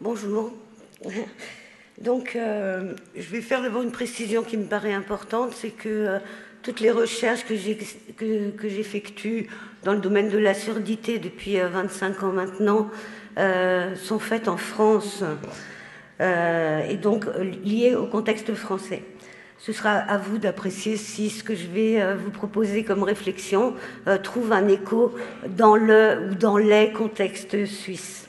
Bonjour. Donc, je vais faire d'abord une précision qui me paraît importante, c'est que toutes les recherches que j'effectue dans le domaine de la surdité depuis 25 ans maintenant sont faites en France et donc liées au contexte français. Ce sera à vous d'apprécier si ce que je vais vous proposer comme réflexion trouve un écho dans le ou dans les contextes suisses.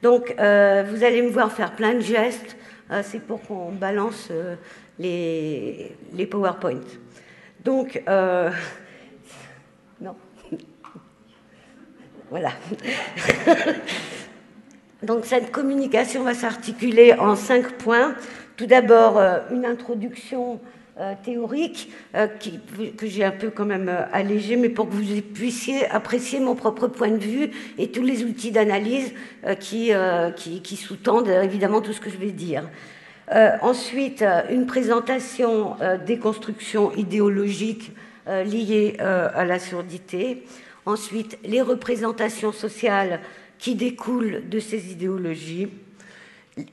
Donc, vous allez me voir faire plein de gestes, c'est pour qu'on balance les PowerPoint. Donc, non. Voilà. Donc, cette communication va s'articuler en 5 points. Tout d'abord, une introduction théorique que j'ai un peu quand même allégée, mais pour que vous puissiez apprécier mon propre point de vue et tous les outils d'analyse qui sous-tendent évidemment tout ce que je vais dire. Ensuite, une présentation des constructions idéologiques liées à la surdité. Ensuite, les représentations sociales qui découlent de ces idéologies.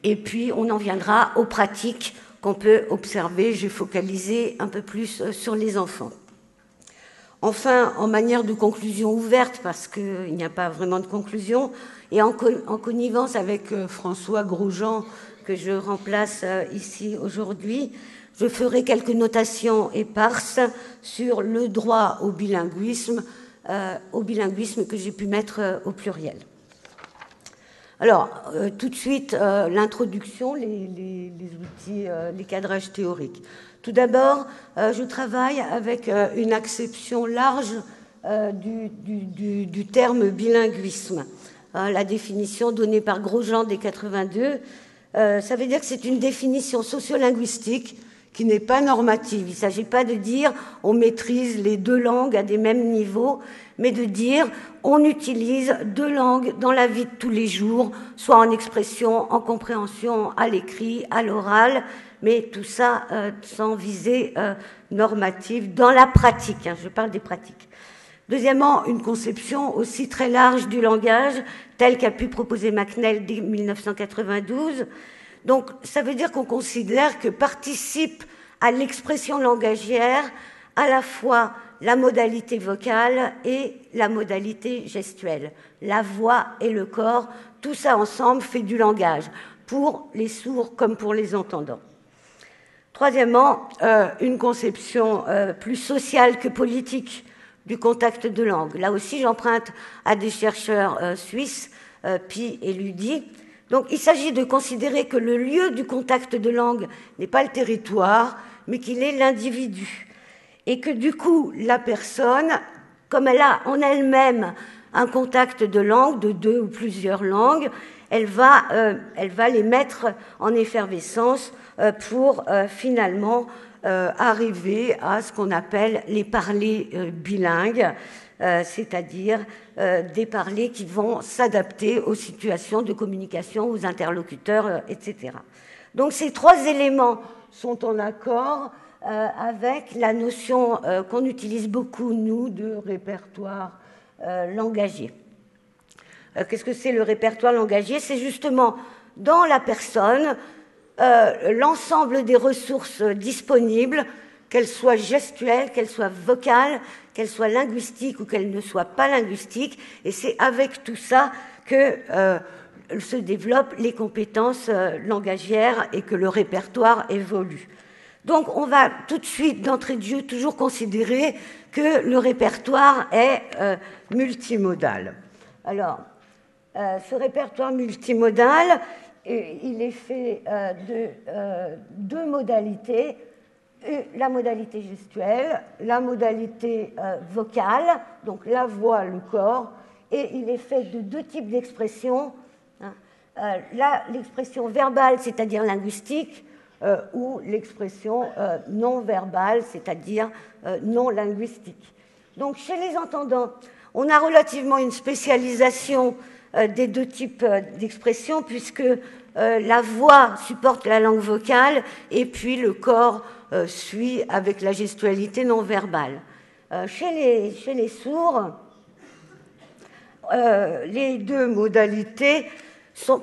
Et puis, on en viendra aux pratiques qu'on peut observer. J'ai focalisé un peu plus sur les enfants. Enfin, en manière de conclusion ouverte, parce qu'il n'y a pas vraiment de conclusion, et en connivence avec François Grosjean, que je remplace ici aujourd'hui, je ferai quelques notations éparses sur le droit au bilinguisme que j'ai pu mettre au pluriel. Alors, tout de suite, l'introduction, les outils, les cadrages théoriques. Tout d'abord, je travaille avec une acception large du terme bilinguisme. La définition donnée par Grosjean dès 82, ça veut dire que c'est une définition sociolinguistique qui n'est pas normative. Il ne s'agit pas de dire on maîtrise les 2 langues à des mêmes niveaux, mais de dire on utilise 2 langues dans la vie de tous les jours, soit en expression, en compréhension, à l'écrit, à l'oral, mais tout ça sans visée normative dans la pratique. Je parle des pratiques. Deuxièmement, une conception aussi très large du langage, telle qu'a pu proposer McNeill dès 1992. Donc, ça veut dire qu'on considère que participe à l'expression langagière à la fois la modalité vocale et la modalité gestuelle. La voix et le corps, tout ça ensemble fait du langage, pour les sourds comme pour les entendants. Troisièmement, une conception plus sociale que politique du contact de langue. Là aussi, j'emprunte à des chercheurs suisses, Pi et Ludi. Donc, il s'agit de considérer que le lieu du contact de langue n'est pas le territoire, mais qu'il est l'individu. Et que du coup, la personne, comme elle a en elle-même un contact de langue, de 2 ou plusieurs langues, elle va les mettre en effervescence pour finalement arriver à ce qu'on appelle les parlers bilingues, c'est-à-dire des parlers qui vont s'adapter aux situations de communication, aux interlocuteurs, etc. Donc ces 3 éléments sont en accord avec la notion qu'on utilise beaucoup, nous, de répertoire langagier. Qu'est-ce que c'est le répertoire langagier? C'est justement dans la personne l'ensemble des ressources disponibles, qu'elles soient gestuelles, qu'elles soient vocales, qu'elles soient linguistiques ou qu'elles ne soient pas linguistiques. Et c'est avec tout ça que se développent les compétences langagières et que le répertoire évolue. Donc on va tout de suite, d'entrée de jeu, toujours considérer que le répertoire est multimodal. Alors, ce répertoire multimodal, il est fait de 2 modalités, la modalité gestuelle, la modalité vocale, donc la voix, le corps, et il est fait de 2 types d'expressions, l'expression verbale, c'est-à-dire linguistique, ou l'expression non verbale, c'est-à-dire non linguistique. Donc chez les entendants, on a relativement une spécialisation des deux types d'expression, puisque la voix supporte la langue vocale et puis le corps suit avec la gestualité non verbale. Chez les sourds, les deux modalités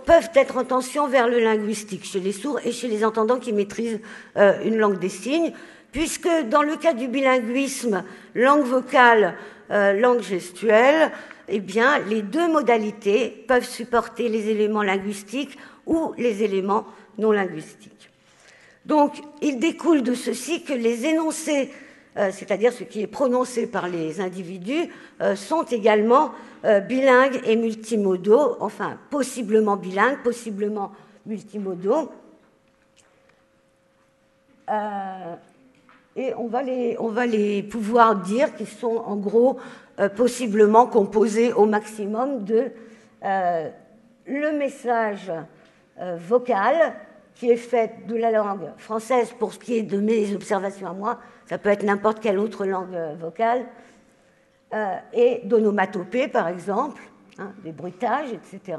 peuvent être en tension vers le linguistique, chez les sourds et chez les entendants qui maîtrisent une langue des signes, puisque dans le cas du bilinguisme, langue vocale, langue gestuelle, eh bien, les deux modalités peuvent supporter les éléments linguistiques ou les éléments non linguistiques. Donc, il découle de ceci que les énoncés, c'est-à-dire ce qui est prononcé par les individus, sont également bilingues et multimodaux, enfin, possiblement bilingues, possiblement multimodaux. Et on va les pouvoir dire qu'ils sont en gros possiblement composés au maximum de le message vocal qui est fait de la langue française pour ce qui est de mes observations à moi, ça peut être n'importe quelle autre langue vocale, et d'onomatopée par exemple, hein, des bruitages, etc.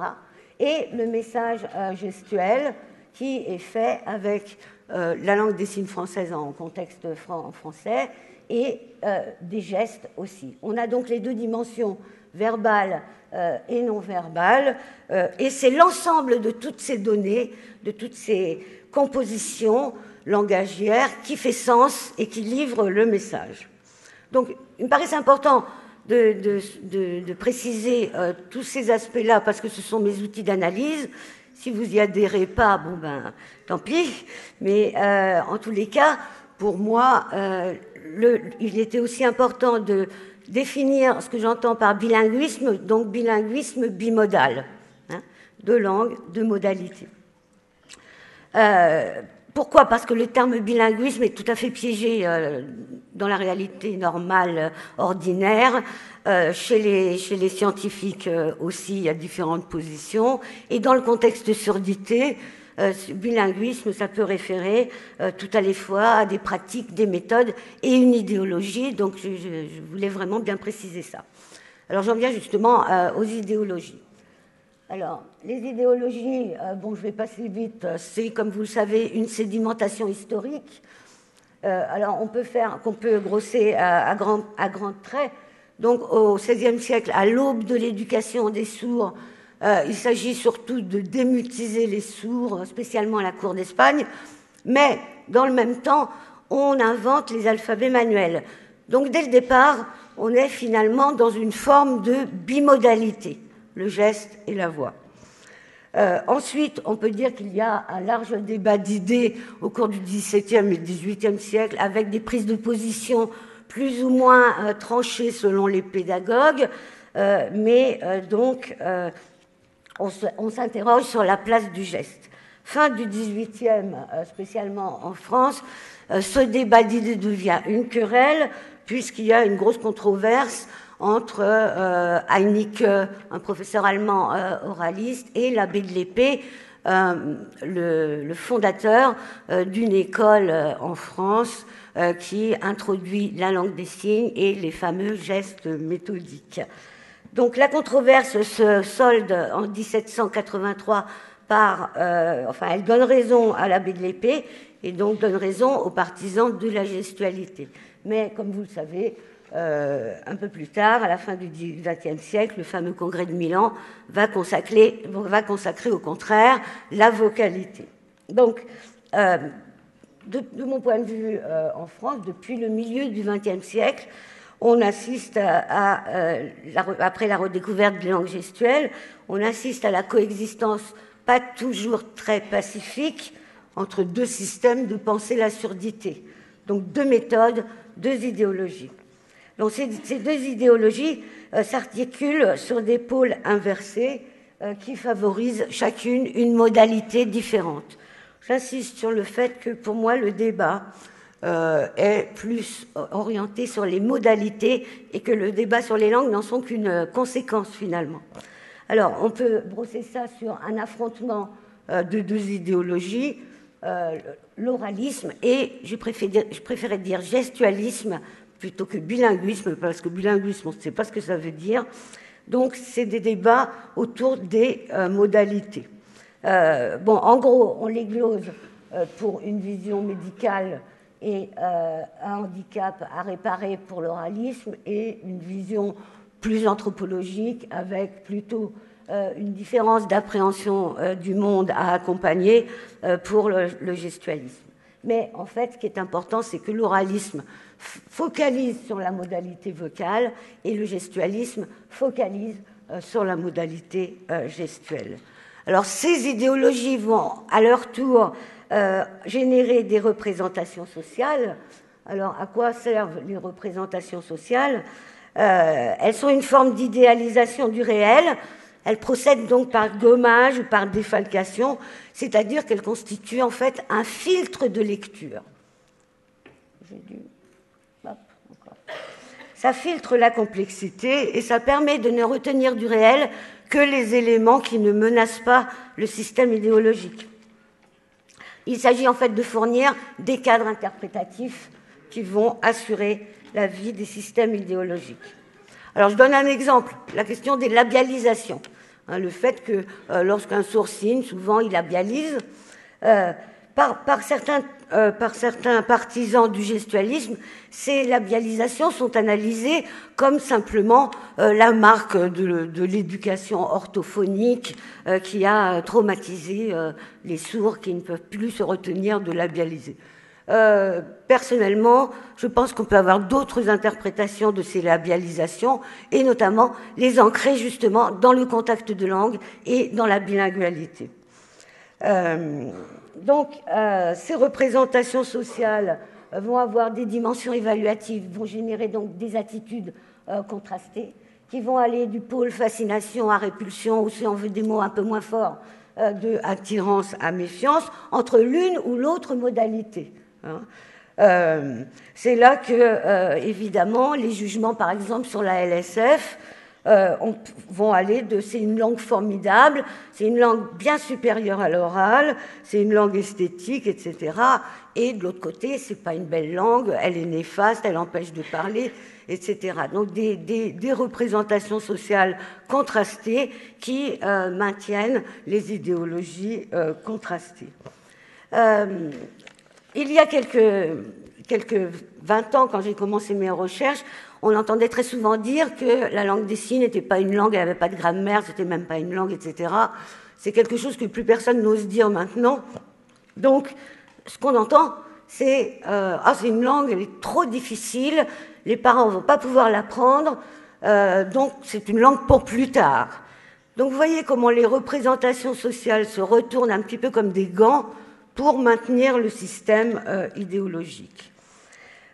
Et le message gestuel qui est fait avec la langue des signes française en contexte français et des gestes aussi. On a donc les deux dimensions verbales et non verbales, et c'est l'ensemble de toutes ces données, de toutes ces compositions langagières qui fait sens et qui livre le message. Donc, il me paraît important de préciser tous ces aspects-là parce que ce sont mes outils d'analyse. Si vous y adhérez pas, bon ben, tant pis. Mais en tous les cas, pour moi, il était aussi important de définir ce que j'entends par bilinguisme, donc bilinguisme bimodal, hein, de langue, de modalité. Pourquoi ? Parce que le terme bilinguisme est tout à fait piégé dans la réalité normale, ordinaire. Chez les scientifiques aussi, il y a différentes positions. Et dans le contexte de surdité, bilinguisme, ça peut référer tout à la fois à des pratiques, des méthodes et une idéologie. Donc je voulais vraiment bien préciser ça. Alors j'en viens justement aux idéologies. Alors, les idéologies, bon, je vais passer vite, c'est, comme vous le savez, une sédimentation historique. Alors, qu'on peut grosser à grands traits. Donc, au XVIe siècle, à l'aube de l'éducation des sourds, il s'agit surtout de démutiser les sourds, spécialement à la cour d'Espagne. Mais, dans le même temps, on invente les alphabets manuels. Donc, dès le départ, on est finalement dans une forme de bimodalité. Le geste et la voix. Ensuite, on peut dire qu'il y a un large débat d'idées au cours du XVIIe et XVIIIe siècle, avec des prises de position plus ou moins tranchées selon les pédagogues, mais donc on s'interroge sur la place du geste. Fin du XVIIIe, spécialement en France, ce débat d'idées devient une querelle, puisqu'il y a une grosse controverse entre Heinicke, un professeur allemand oraliste, et l'abbé de l'Épée, le fondateur d'une école en France qui introduit la langue des signes et les fameux gestes méthodiques. Donc la controverse se solde en 1783 par... elle donne raison à l'abbé de l'Épée et donc donne raison aux partisans de la gestualité. Mais comme vous le savez, un peu plus tard, à la fin du XXe siècle, le fameux congrès de Milan va consacrer au contraire la vocalité. Donc, de mon point de vue en France, depuis le milieu du XXe siècle, on assiste après la redécouverte des langues gestuelles, on assiste à la coexistence pas toujours très pacifique entre deux systèmes de pensée la surdité. Donc deux méthodes, deux idéologies. Donc ces deux idéologies s'articulent sur des pôles inversés qui favorisent chacune une modalité différente. J'insiste sur le fait que pour moi le débat est plus orienté sur les modalités et que le débat sur les langues n'en sont qu'une conséquence finalement. Alors on peut brosser ça sur un affrontement de deux idéologies, l'oralisme et je préférais dire gestualisme plutôt que bilinguisme, parce que bilinguisme, on ne sait pas ce que ça veut dire. Donc, c'est des débats autour des modalités. Bon, en gros, on les glose pour une vision médicale et un handicap à réparer pour l'oralisme et une vision plus anthropologique avec plutôt une différence d'appréhension du monde à accompagner pour le gestualisme. Mais en fait, ce qui est important, c'est que l'oralisme focalise sur la modalité vocale et le gestualisme focalise sur la modalité gestuelle. Alors, ces idéologies vont à leur tour générer des représentations sociales. Alors, à quoi servent les représentations sociales ? Elles sont une forme d'idéalisation du réel. Elles procèdent donc par gommage ou par défalcation, c'est-à-dire qu'elles constituent en fait un filtre de lecture. Ça filtre la complexité et ça permet de ne retenir du réel que les éléments qui ne menacent pas le système idéologique. Il s'agit en fait de fournir des cadres interprétatifs qui vont assurer la vie des systèmes idéologiques. Alors je donne un exemple, la question des labialisations. Le fait que lorsqu'un sourd signe, souvent il labialise. Par certains partisans du gestualisme, ces labialisations sont analysées comme simplement la marque de l'éducation orthophonique qui a traumatisé les sourds qui ne peuvent plus se retenir de labialiser. Personnellement, je pense qu'on peut avoir d'autres interprétations de ces labialisations et notamment les ancrer justement dans le contact de langue et dans la bilingualité. Donc, ces représentations sociales vont avoir des dimensions évaluatives, vont générer donc des attitudes contrastées, qui vont aller du pôle fascination à répulsion, ou si on veut des mots un peu moins forts, de attirance à méfiance, entre l'une ou l'autre modalité. C'est là que, évidemment, les jugements, par exemple, sur la LSF, vont aller de c'est une langue formidable, c'est une langue bien supérieure à l'oral, c'est une langue esthétique, etc. Et de l'autre côté, c'est pas une belle langue, elle est néfaste, elle empêche de parler, etc. Donc des représentations sociales contrastées qui maintiennent les idéologies contrastées. Il y a quelques 20 ans, quand j'ai commencé mes recherches, on entendait très souvent dire que la langue des signes n'était pas une langue, elle n'avait pas de grammaire, c'était même pas une langue, etc. C'est quelque chose que plus personne n'ose dire maintenant. Donc, ce qu'on entend, c'est c'est une langue, elle est trop difficile, les parents ne vont pas pouvoir l'apprendre, donc c'est une langue pour plus tard. Donc, vous voyez comment les représentations sociales se retournent un petit peu comme des gants pour maintenir le système idéologique.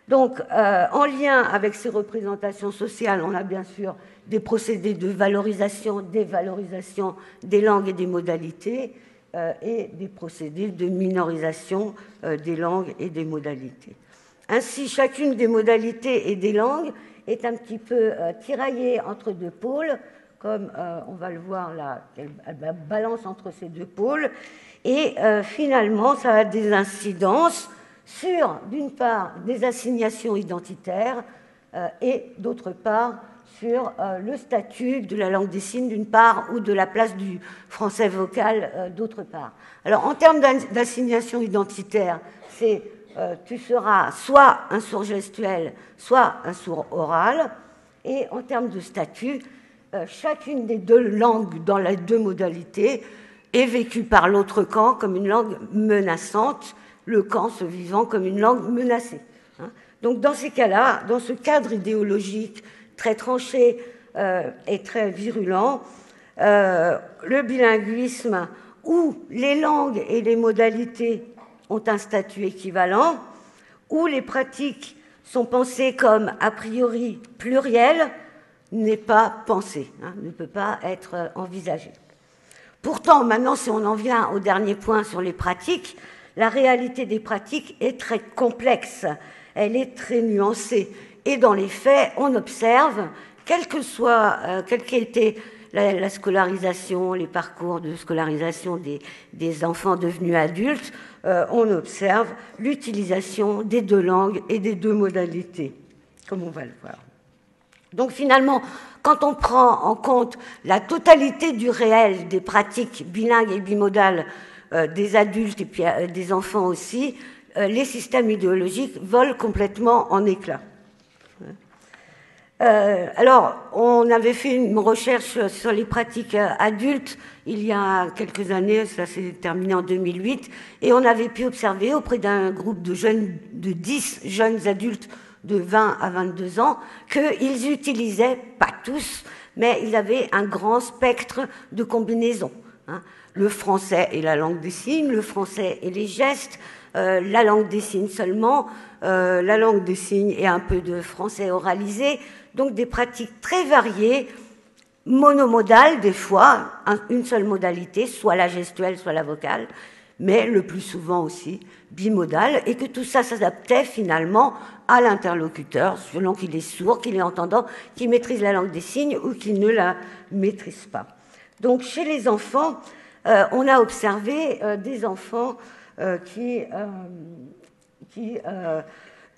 Donc, en lien avec ces représentations sociales, on a bien sûr des procédés de valorisation, dévalorisation des langues et des modalités, et des procédés de minorisation des langues et des modalités. Ainsi, chacune des modalités et des langues est un petit peu tiraillée entre deux pôles, comme on va le voir là, elle balance entre ces deux pôles, et finalement, ça a des incidences sur, d'une part, des assignations identitaires et, d'autre part, sur le statut de la langue des signes, d'une part, ou de la place du français vocal, d'autre part. Alors, en termes d'assignation identitaire, c'est tu seras soit un sourd gestuel, soit un sourd oral, et en termes de statut, chacune des deux langues dans les deux modalités est vécue par l'autre camp comme une langue menaçante, le camp se vivant comme une langue menacée. Donc dans ces cas-là, dans ce cadre idéologique très tranché et très virulent, le bilinguisme où les langues et les modalités ont un statut équivalent, où les pratiques sont pensées comme a priori plurielles, n'est pas pensé, ne peut pas être envisagé. Pourtant, maintenant, si on en vient au dernier point sur les pratiques, la réalité des pratiques est très complexe, elle est très nuancée. Et dans les faits, on observe, quelle qu'ait été la scolarisation, les parcours de scolarisation des enfants devenus adultes, on observe l'utilisation des deux langues et des deux modalités, comme on va le voir. Donc finalement, quand on prend en compte la totalité du réel des pratiques bilingues et bimodales des adultes et puis des enfants aussi, les systèmes idéologiques volent complètement en éclats. Alors, on avait fait une recherche sur les pratiques adultes il y a quelques années, ça s'est terminé en 2008, et on avait pu observer auprès d'un groupe de 10 jeunes adultes de 20 à 22 ans qu'ils utilisaient, pas tous, mais ils avaient un grand spectre de combinaisons. Le français et la langue des signes, le français et les gestes, la langue des signes seulement, la langue des signes et un peu de français oralisé, donc des pratiques très variées, monomodales des fois, une seule modalité, soit la gestuelle, soit la vocale, mais le plus souvent aussi bimodale, et que tout ça s'adaptait finalement à l'interlocuteur, selon qu'il est sourd, qu'il est entendant, qu'il maîtrise la langue des signes ou qu'il ne la maîtrise pas. Donc chez les enfants, on a observé des enfants qui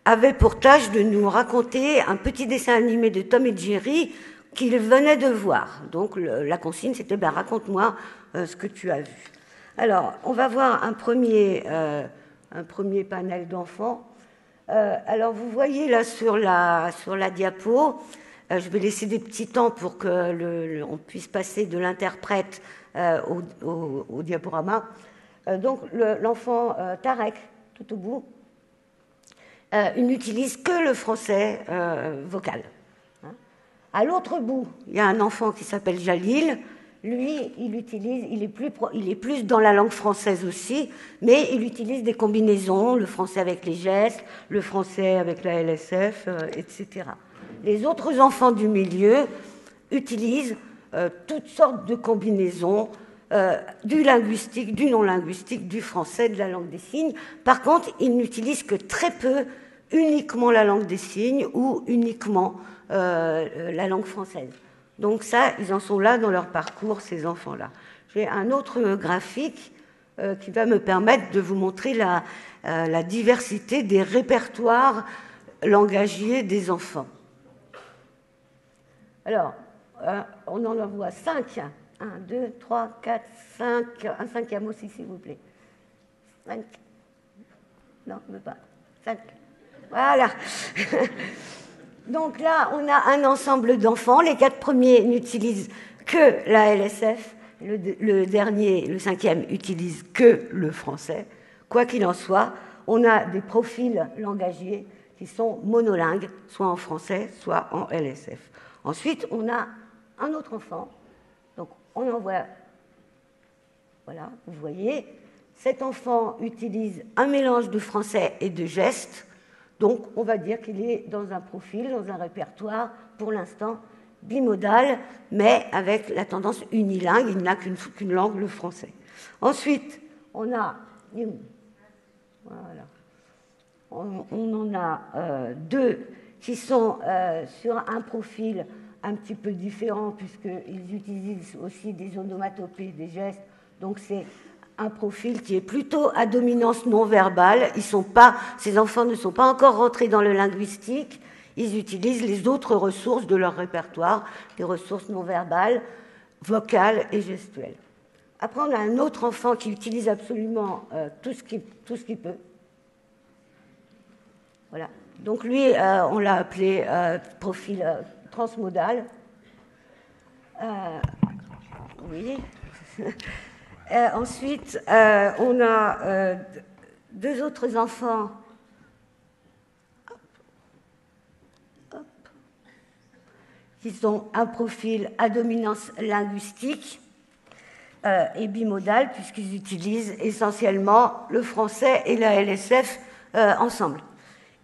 avaient pour tâche de nous raconter un petit dessin animé de Tom et Jerry qu'ils venaient de voir. Donc la consigne, c'était raconte-moi ce que tu as vu. Alors, on va voir un premier panel d'enfants. Alors, vous voyez là sur la diapo, je vais laisser des petits temps pour que on puisse passer de l'interprète au diaporama. Donc, l'enfant Tarek, tout au bout, il n'utilise que le français vocal. À l'autre bout, il y a un enfant qui s'appelle Jalil. Lui, il est plus dans la langue française aussi, mais il utilise des combinaisons, le français avec les gestes, le français avec la LSF, etc. Les autres enfants du milieu utilisent toutes sortes de combinaisons, du linguistique, du non-linguistique, du français, de la langue des signes. Par contre, ils n'utilisent que très peu uniquement la langue des signes ou uniquement la langue française. Donc ça, ils en sont là dans leur parcours, ces enfants-là. J'ai un autre graphique qui va me permettre de vous montrer la diversité des répertoires langagiers des enfants. Alors, on en voit 5. 1, 2, 3, 4, 5. Un cinquième aussi, s'il vous plaît. 5. Non, je ne veux pas. 5. Voilà. Donc là, on a un ensemble d'enfants. Les 4 premiers n'utilisent que la LSF. Le dernier, le 5e, utilise que le français. Quoi qu'il en soit, on a des profils langagiers qui sont monolingues, soit en français, soit en LSF. Ensuite, on a un autre enfant. Donc, on en voit... Voilà, vous voyez. Cet enfant utilise un mélange de français et de gestes. Donc, on va dire qu'il est dans un profil, dans un répertoire, pour l'instant, bimodal, mais avec la tendance unilingue. Il n'a qu'une langue, le français. Ensuite, on a... Voilà. On en a 2 qui sont sur un profil un petit peu différent, puisqu'ils utilisent aussi des onomatopées, des gestes. Donc, c'est un profil qui est plutôt à dominance non verbale. Ces enfants ne sont pas encore rentrés dans le linguistique. Ils utilisent les autres ressources de leur répertoire, les ressources non verbales, vocales et gestuelles. Après, on a un autre enfant qui utilise absolument tout ce qu'il peut. Voilà. Donc lui, on l'a appelé profil transmodal. Oui. Ensuite, on a 2 autres enfants qui ont un profil à dominance linguistique et bimodal, puisqu'ils utilisent essentiellement le français et la LSF ensemble.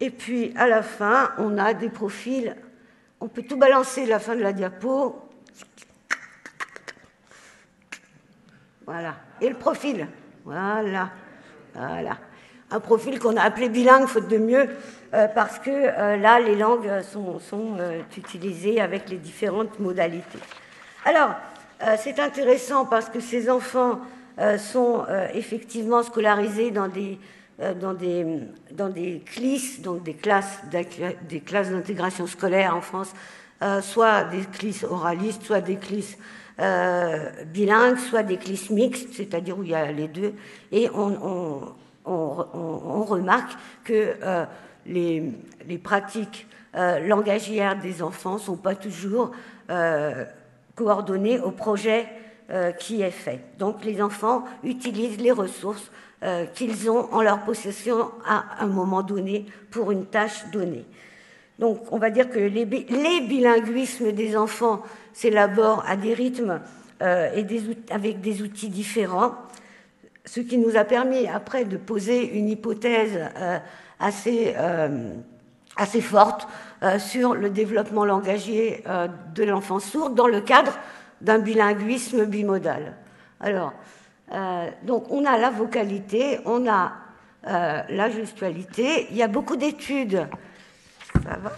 Et puis, à la fin, on a des profils... On peut tout balancer la fin de la diapo. Voilà. Et le profil. Voilà. Un profil qu'on a appelé bilingue, faute de mieux, parce que là, les langues sont utilisées avec les différentes modalités. Alors, c'est intéressant parce que ces enfants sont effectivement scolarisés dans des CLIS, donc des classes d'intégration scolaire en France, soit des clis oralistes, soit des clis bilingues, soit des clis mixtes, c'est-à-dire où il y a les deux. Et on remarque que les pratiques langagières des enfants ne sont pas toujours coordonnées au projet qui est fait. Donc les enfants utilisent les ressources qu'ils ont en leur possession à un moment donné pour une tâche donnée. Donc on va dire que les bilinguismes des enfants s'élaborent à des rythmes avec des outils différents, ce qui nous a permis après de poser une hypothèse assez forte sur le développement langagier de l'enfant sourd dans le cadre d'un bilinguisme bimodal. Alors, donc on a la vocalité, on a la gestualité, il y a beaucoup d'études. Ça va ?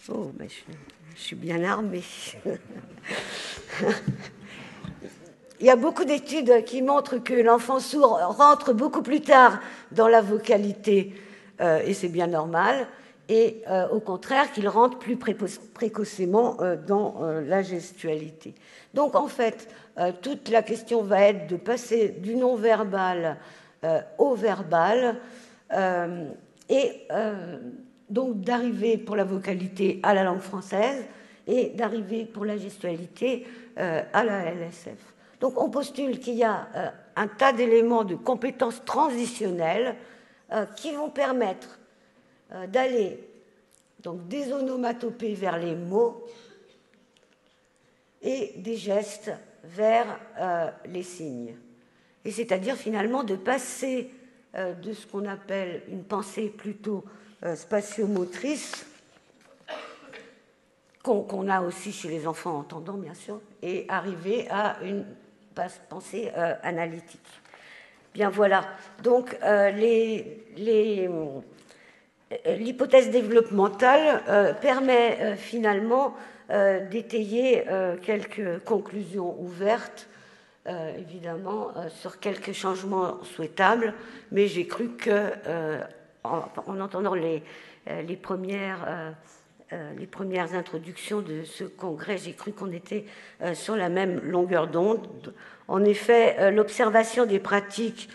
Oh, mais je suis bien armée. Il y a beaucoup d'études qui montrent que l'enfant sourd rentre beaucoup plus tard dans la vocalité, et c'est bien normal, et au contraire qu'il rentre plus précocement dans la gestualité. Donc en fait, toute la question va être de passer du non-verbal au verbal, et donc d'arriver pour la vocalité à la langue française et d'arriver pour la gestualité à la LSF. Donc on postule qu'il y a un tas d'éléments de compétences transitionnelles qui vont permettre d'aller donc des onomatopées vers les mots et des gestes vers les signes. Et c'est-à-dire finalement de passer de ce qu'on appelle une pensée plutôt spatiomotrice, qu'on a aussi chez les enfants entendants, bien sûr, et arriver à une pensée analytique. Bien voilà, donc l'hypothèse développementale permet finalement d'étayer quelques conclusions ouvertes, évidemment, sur quelques changements souhaitables, mais j'ai cru que, en entendant les premières introductions de ce congrès, j'ai cru qu'on était sur la même longueur d'onde. En effet, l'observation des pratiques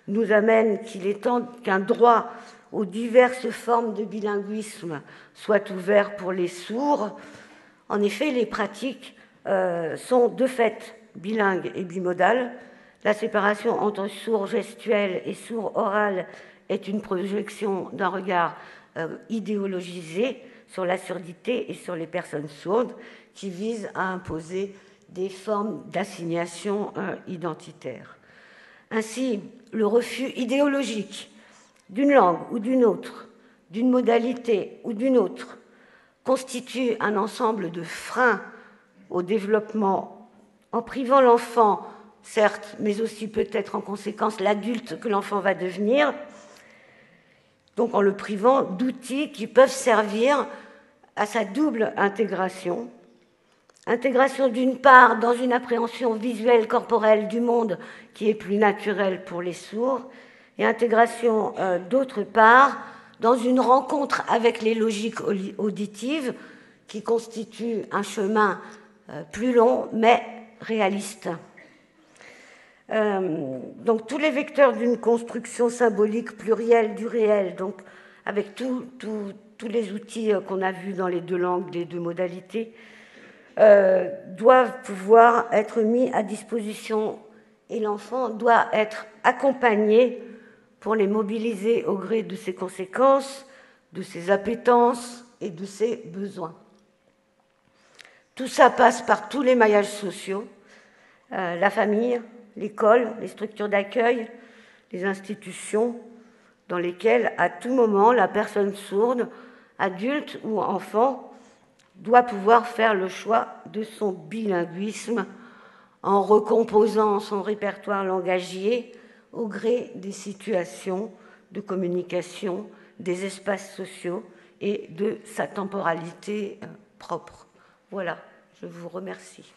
nous amène qu'il est temps qu'un droit aux diverses formes de bilinguisme soit ouvert pour les sourds. En effet, les pratiques sont de fait bilingues et bimodales. La séparation entre sourd gestuel et sourd oral est une projection d'un regard idéologisé sur la surdité et sur les personnes sourdes qui vise à imposer des formes d'assignation identitaire. Ainsi, le refus idéologique d'une langue ou d'une autre, d'une modalité ou d'une autre, constitue un ensemble de freins au développement en privant l'enfant, certes, mais aussi peut-être en conséquence l'adulte que l'enfant va devenir, donc en le privant d'outils qui peuvent servir à sa double intégration. Intégration d'une part dans une appréhension visuelle corporelle du monde qui est plus naturelle pour les sourds, et intégration d'autre part dans une rencontre avec les logiques auditives qui constituent un chemin plus long mais réaliste. Donc tous les vecteurs d'une construction symbolique plurielle du réel, donc avec tous les outils qu'on a vus dans les deux langues, les deux modalités, doivent pouvoir être mis à disposition et l'enfant doit être accompagné pour les mobiliser au gré de ses conséquences, de ses appétences et de ses besoins. Tout ça passe par tous les maillages sociaux, la famille, l'école, les structures d'accueil, les institutions dans lesquelles, à tout moment, la personne sourde, adulte ou enfant, doit pouvoir faire le choix de son bilinguisme en recomposant son répertoire langagier au gré des situations de communication, des espaces sociaux et de sa temporalité propre. Voilà, je vous remercie.